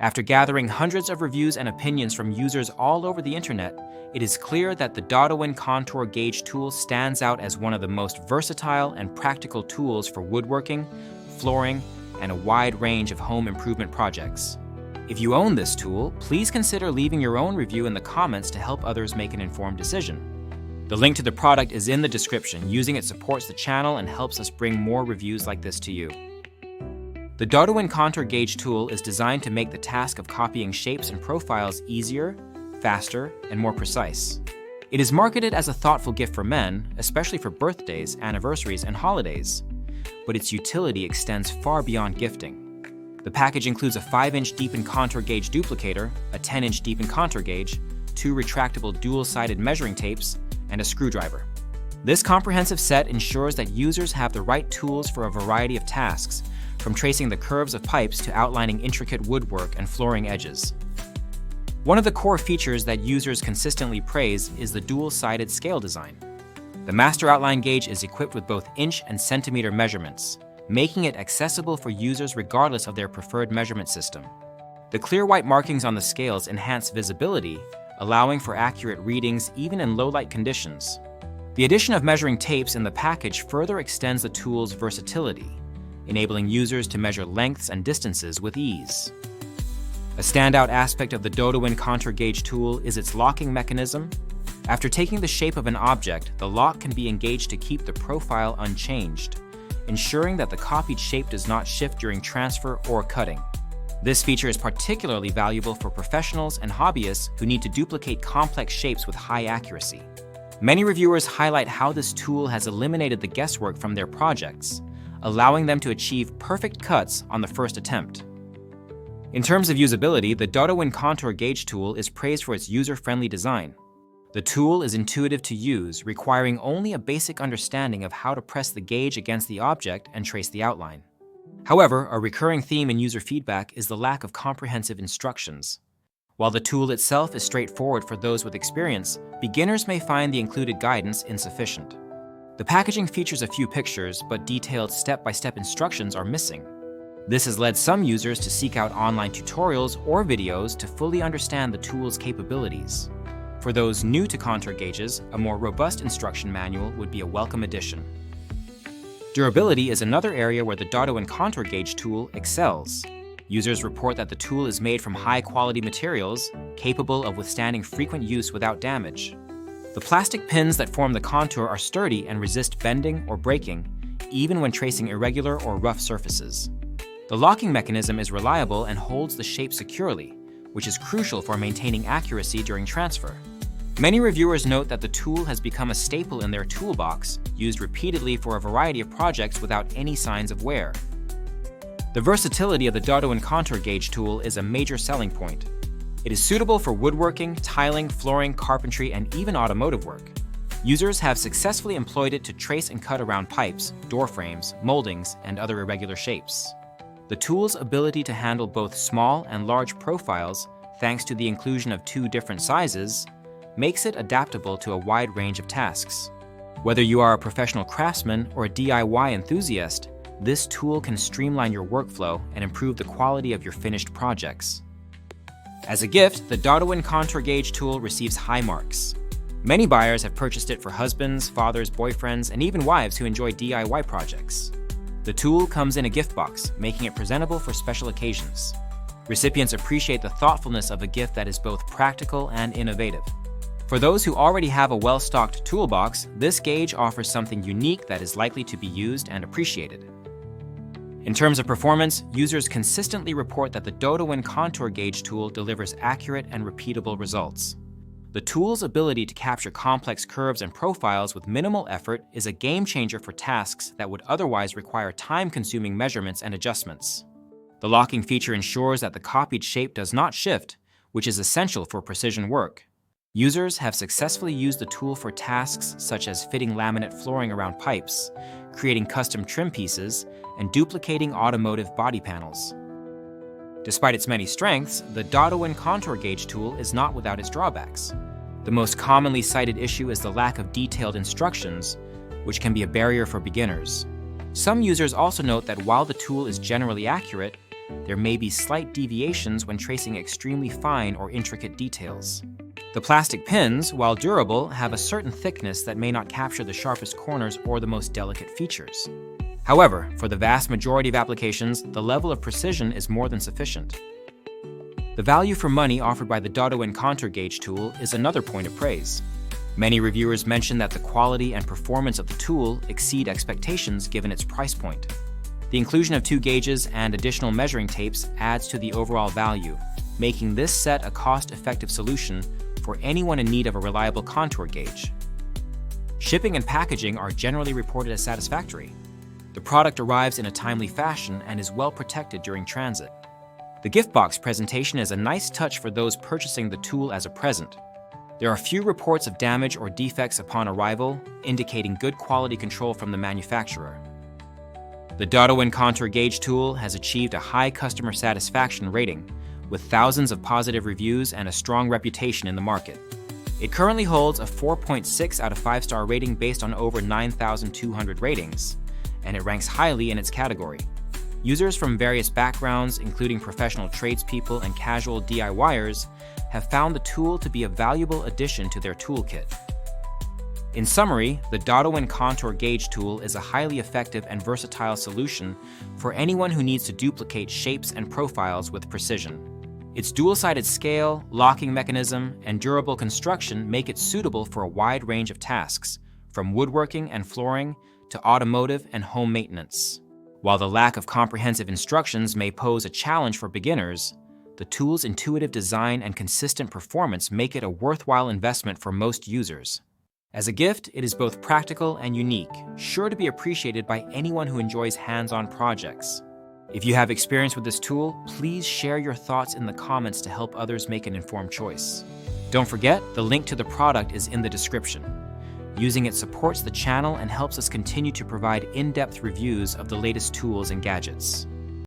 After gathering hundreds of reviews and opinions from users all over the internet, it is clear that the dodowin contour gauge tool stands out as one of the most versatile and practical tools for woodworking, flooring, and a wide range of home improvement projects. If you own this tool, please consider leaving your own review in the comments to help others make an informed decision. The link to the product is in the description. Using it supports the channel and helps us bring more reviews like this to you. The dodowin contour gauge tool is designed to make the task of copying shapes and profiles easier, faster, and more precise. It is marketed as a thoughtful gift for men, especially for birthdays, anniversaries, and holidays, but its utility extends far beyond gifting. The package includes a 5-inch deepened contour gauge duplicator, a 10-inch deepened contour gauge, 2 retractable dual-sided measuring tapes, and a screwdriver. This comprehensive set ensures that users have the right tools for a variety of tasks, from tracing the curves of pipes to outlining intricate woodwork and flooring edges. One of the core features that users consistently praise is the dual-sided scale design. The master outline gauge is equipped with both inch and centimeter measurements, making it accessible for users regardless of their preferred measurement system. The clear white markings on the scales enhance visibility, allowing for accurate readings even in low-light conditions. The addition of measuring tapes in the package further extends the tool's versatility, enabling users to measure lengths and distances with ease. A standout aspect of the dodowin contour gauge tool is its locking mechanism. After taking the shape of an object, the lock can be engaged to keep the profile unchanged, ensuring that the copied shape does not shift during transfer or cutting. This feature is particularly valuable for professionals and hobbyists who need to duplicate complex shapes with high accuracy. Many reviewers highlight how this tool has eliminated the guesswork from their projects, allowing them to achieve perfect cuts on the first attempt. In terms of usability, the dodowin contour gauge tool is praised for its user-friendly design. The tool is intuitive to use, requiring only a basic understanding of how to press the gauge against the object and trace the outline. However, a recurring theme in user feedback is the lack of comprehensive instructions. While the tool itself is straightforward for those with experience, beginners may find the included guidance insufficient. The packaging features a few pictures, but detailed step-by-step instructions are missing. This has led some users to seek out online tutorials or videos to fully understand the tool's capabilities. For those new to contour gauges, a more robust instruction manual would be a welcome addition. Durability is another area where the dodowin contour gauge tool excels. Users report that the tool is made from high-quality materials, capable of withstanding frequent use without damage. The plastic pins that form the contour are sturdy and resist bending or breaking, even when tracing irregular or rough surfaces. The locking mechanism is reliable and holds the shape securely, which is crucial for maintaining accuracy during transfer. Many reviewers note that the tool has become a staple in their toolbox, used repeatedly for a variety of projects without any signs of wear. The versatility of the dodowin contour gauge tool is a major selling point. It is suitable for woodworking, tiling, flooring, carpentry, and even automotive work. Users have successfully employed it to trace and cut around pipes, door frames, moldings, and other irregular shapes. The tool's ability to handle both small and large profiles, thanks to the inclusion of 2 different sizes, makes it adaptable to a wide range of tasks. Whether you are a professional craftsman or a DIY enthusiast, this tool can streamline your workflow and improve the quality of your finished projects. As a gift, the dodowin contour gauge tool receives high marks. Many buyers have purchased it for husbands, fathers, boyfriends, and even wives who enjoy DIY projects. The tool comes in a gift box, making it presentable for special occasions. Recipients appreciate the thoughtfulness of a gift that is both practical and innovative. For those who already have a well-stocked toolbox, this gauge offers something unique that is likely to be used and appreciated. In terms of performance, users consistently report that the dodowin contour gauge tool delivers accurate and repeatable results. The tool's ability to capture complex curves and profiles with minimal effort is a game changer for tasks that would otherwise require time-consuming measurements and adjustments. The locking feature ensures that the copied shape does not shift, which is essential for precision work. Users have successfully used the tool for tasks such as fitting laminate flooring around pipes, creating custom trim pieces, and duplicating automotive body panels. Despite its many strengths, the dodowin contour gauge tool is not without its drawbacks. The most commonly cited issue is the lack of detailed instructions, which can be a barrier for beginners. Some users also note that while the tool is generally accurate, there may be slight deviations when tracing extremely fine or intricate details. The plastic pins, while durable, have a certain thickness that may not capture the sharpest corners or the most delicate features. However, for the vast majority of applications, the level of precision is more than sufficient. The value for money offered by the dodowin contour gauge tool is another point of praise. Many reviewers mention that the quality and performance of the tool exceed expectations given its price point. The inclusion of 2 gauges and additional measuring tapes adds to the overall value, making this set a cost-effective solution for anyone in need of a reliable contour gauge. Shipping and packaging are generally reported as satisfactory. The product arrives in a timely fashion and is well protected during transit. The gift box presentation is a nice touch for those purchasing the tool as a present. There are few reports of damage or defects upon arrival, indicating good quality control from the manufacturer. The dodowin contour gauge tool has achieved a high customer satisfaction rating, with thousands of positive reviews and a strong reputation in the market. It currently holds a 4.6 out of 5-star rating based on over 9,200 ratings, and it ranks highly in its category. Users from various backgrounds, including professional tradespeople and casual DIYers, have found the tool to be a valuable addition to their toolkit. In summary, the dodowin contour gauge tool is a highly effective and versatile solution for anyone who needs to duplicate shapes and profiles with precision. Its dual-sided scale, locking mechanism, and durable construction make it suitable for a wide range of tasks, from woodworking and flooring to automotive and home maintenance. While the lack of comprehensive instructions may pose a challenge for beginners, the tool's intuitive design and consistent performance make it a worthwhile investment for most users. As a gift, it is both practical and unique, sure to be appreciated by anyone who enjoys hands-on projects. If you have experience with this tool, please share your thoughts in the comments to help others make an informed choice. Don't forget, the link to the product is in the description. Using it supports the channel and helps us continue to provide in-depth reviews of the latest tools and gadgets.